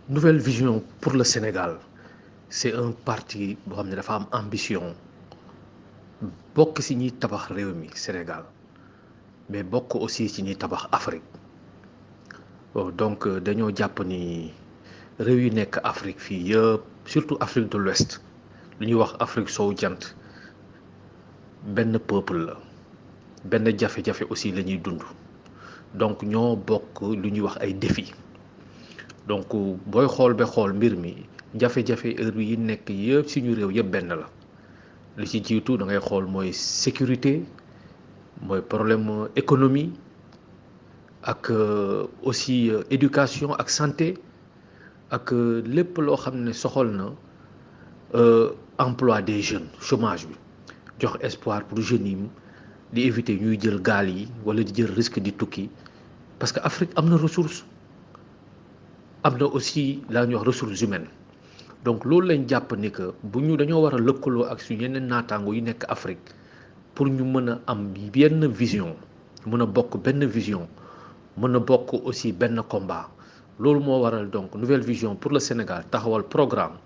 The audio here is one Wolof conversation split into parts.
Nouvelle vision pour le Sénégal c'est un parti boo xam ne dafa am ambition bokk ci ñuy tabax réew mi Sénégal mais bokk aussi ci ñuy tabax Afrique donc dañoo jàpp ni réew yi nekk Afrique fii yëpp surtout Afrique de l'Ouest lu ñuy wax Afrique sowu jant benn peuple la benn jafe-jafe aussi la ñuy dund donc ñoo bokk lu ñuy wax ay défis donc booy xool ba xool mbir mi jafe-jafe heure yi nekk yëpp suñu réew yëpp benn la li ci jiitu da ngay xool mooy sécurité mooy problème économie ak aussi éducation ak santé ak lépp loo xam ne soxal na emploi des jeunes chômage bi jox espoir pour jeunes yi di éviter ñuy jël gaal yi wala di jël risque di tukki parce que Afrique am na ressource am na aussi la ñuy wax ressources humaines donc loolu lañ jàpp ni que bu ñu dañoo war a lëkkaloo ak suñu yeneen naataango yi nekk Afrique pour ñu mën a am benn vision mën a bokk benn vision mën a bokk aussi benn combat loolu moo waral donc nouvelle vision pour le Sénégal taxawal programme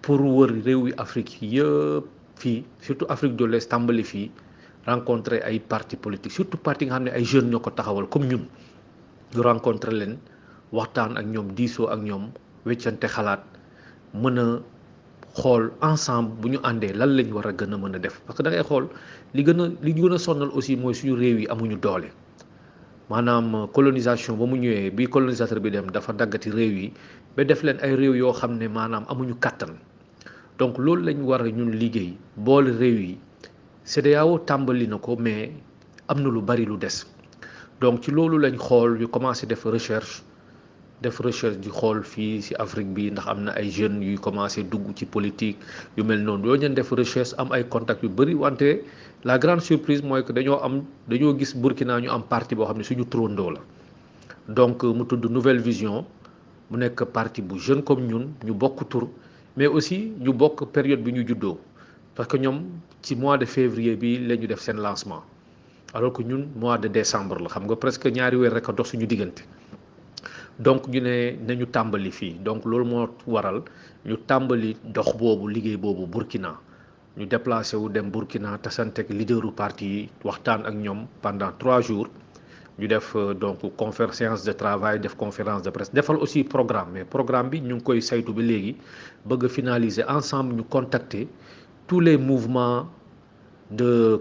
pour wër réew yi Afrique yëpp fii surtout Afrique de l'Est tàmbali fii rencontrer ay partis politiques surtout parti nga xam ne ay jeunes ñoo ko taxawal comme ñun ñu rencontrer leen waxtaan ak ñoom diisoo ak ñoom weccante xalaat mën a xool ensemble bu ñu àndee lan lañ war a gën a mën a def parce que da ngay xool li gën a sonnal aussi mooy suñu réew yi amuñu doole maanaam colonisation ba mu ñëwee bi colonisateur bi dem dafa daggati réew yi ba def leen ay réew yoo xam ne maanaam amuñu kàttan donc loolu lañ war a ñun liggéey boole réew yi CEDEAO tàmbali na ko mais am na lu bari lu des donc ci loolu lañ xool ñu commencé def recherche di xool fii ci Afrique bi ndax am na ay jeunes yuy commencé dugg ci politique yu mel noonu loolu ñu def recherche am ay contacts yu bari wante la grande surprise mooy que dañoo gis Burkina ñu am parti boo xam ne suñu trondoo la donc mu tudd Nouvelle Vision mu nekk parti bu jeune comme ñun ñu bokk tur mais aussi ñu bokk période bi ñu juddoo parce que ñoom ci mois de février bi la ñu def seen lancement alors que ñun mois de décembre la xam nga presque ñaari weer rek a dox suñu diggante donc ñu ne nañu tàmbali fii donc loolu moo waral ñu tàmbali dox boobu liggéey boobu Burkina ñu déplacé wu dem Burkina tasante ak leaderu parti yi waxtaan ak ñoom pendant 3 jours ñu def donc séance de travail def conférence de presse defal aussi programme mais programme bi ñu ngi koy saytu ba léegi bëgg a finaliser ensemble ñu contacter tous les mouvements de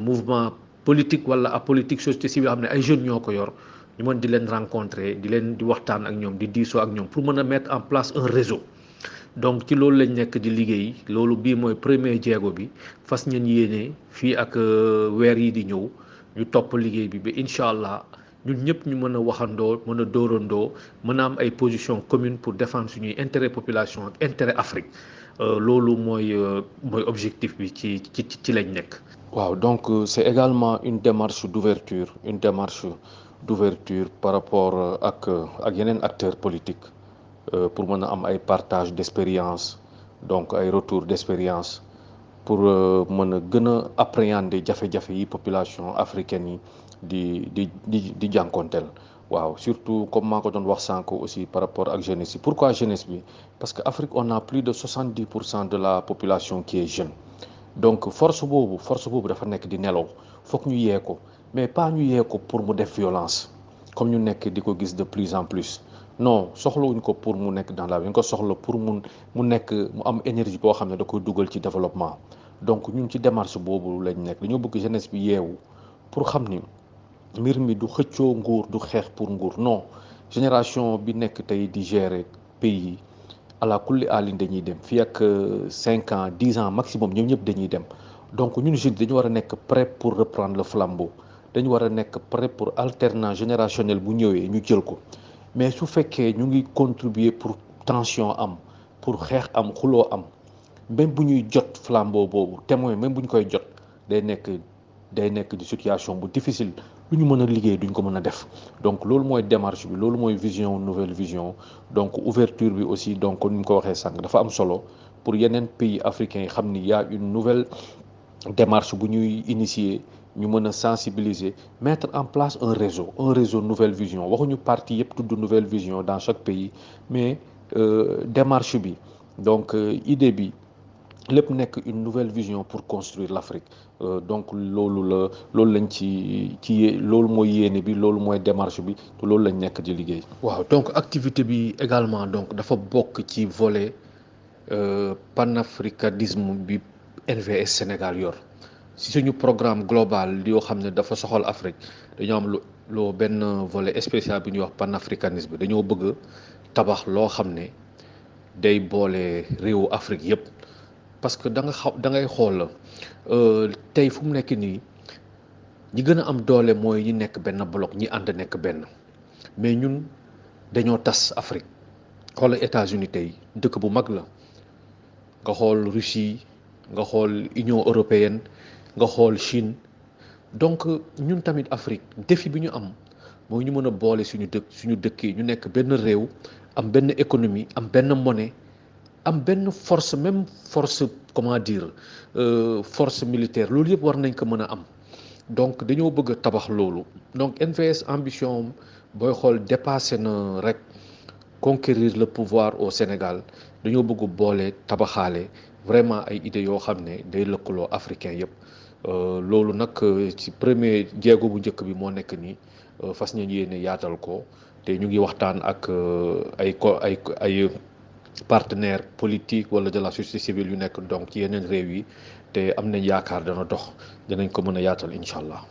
mouvement politique wala apolitique société civile yoo xam ne ay jeunes ñoo ko yor ñu mën di leen rencontrer di waxtaan ak ñoom di diisoo ak ñoom pour mën a mettre en place un réseau donc ci loolu lañ nekk di liggéey loolu bii mooy premier jéego bi fas ñeen yéene fii ak weer yi di ñëw ñu topp liggéey bi ba incha allah ñun ñëpp ñu mën a waxandoo mën a dóorandoo mën a am ay position commune pour défendre suñuy intérêt population ak intérêt Afrique loolu mooy objectif bi ci lañ nekk. waaw donc c'est également une démarche d'ouverture par rapport ak yeneen acteurs politiques pour mën a am ay partage d'expérience donc ay retour d'expérience pour mën a gën a appréhender jafe-jafe yi population africaine yi di jànkonteel waaw surtout comme maa ko doon wax sànq aussi par rapport ak jeunesse yi pourquoi jeunesse bi parce que Afrique on a plus de 70% de la population qui est jeune donc force boobu dafa nekk di nelaw foog ñu yee ko mais pas ñu yee ko pour mu def violence comme ñu nekk di ko gis de plus en plus non soxlawuñ ko pour mu nekk dans la vie ñu ko soxla pour mu am énergie boo xam ne da koy dugal ci développement donc ñun ci démarche boobu lañ nekk dañoo bëgg jeunesse bi yeewu pour xam ni mbir mi du xëccoo nguur du xeex pour nguur non génération bi nekk tey di gérer pays yi ala kulli alin dañuy dem fii ak 5 ans 10 ans maximum ñoom ñëpp dañuy dem donc ñun jeunes dañu war a nekk prêt pour reprendre le flambeau dañu war a nekk prêt pour alternance générationnelle bu ñëwee ñu jël ko mais su fekkee ñu ngi contribuer pour tension am pour xeex am xuloo am même bu ñuy jot flambeau boobu témoin même bu ñu koy jot day nekk di situation bu difficile lu ñu mën a liggéey duñ ko mën a def donc loolu mooy démarche bi loolu mooy nouvelle vision donc ouverture bi aussi donc ni mu ko waxee sànq dafa am solo pour yeneen pays africains yi xam ni y a une nouvelle démarche bu ñuy initier ñu mën a sensibiliser mettre en place un réseau nouvelle vision waxuñu parti yëpp tudd nouvelle vision dans chaque pays mais démarche bi donc idée bi lépp nekk une nouvelle vision pour construire l'Afrique donc loolu lañ ci loolu mooy yéene bi loolu mooy démarche bi te loolu lañ nekk di liggéey. waaw donc activité bi également donc dafa bokk ci volet panafricanisme bi NVS Sénégal yor si suñu programme global yoo xam ne dafa soxal Afrique dañoo am loo benn volet spécial bi ñuy wax panafricanisme dañoo bëgg tabax loo xam ne day boole réewu Afrique yépp parce que da ngay xool tey fu mu nekk nii ñi gën a am doole mooy ñi nekk benn bloc ñi ànd nekk benn mais ñun dañoo tas Afrique xoolal États-Unis tey dëkk bu mag la nga xool Russie nga xool Union européenne nga xool Chine donc ñun tamit Afrique défi bi ñu am mooy ñu mën a boole suñu dëkk yi ñu nekk benn réew am benn économie am benn monnaie am benn force même force comment dire force militaire loolu yëpp war nañ ko mën a am donc dañoo bëgg a tabax loolu donc NVS ambition booy xool dépassé na rek conquérir le pouvoir au Sénégal dañoo bëgg boole tabaxaale vraiment ay idées yoo xam ne day lëkkaloo africain yëpp loolu nag ci premier jéego bu njëkk bi moo nekk nii fas nañ yéene yaatal ko te ñu ngi waxtaan ak ay partenaires politiques wala de la société civile yu nekk donc ci yeneen réew yi te am nañ yaakaar dana dox dinañ ko mën a yaatal incha allah.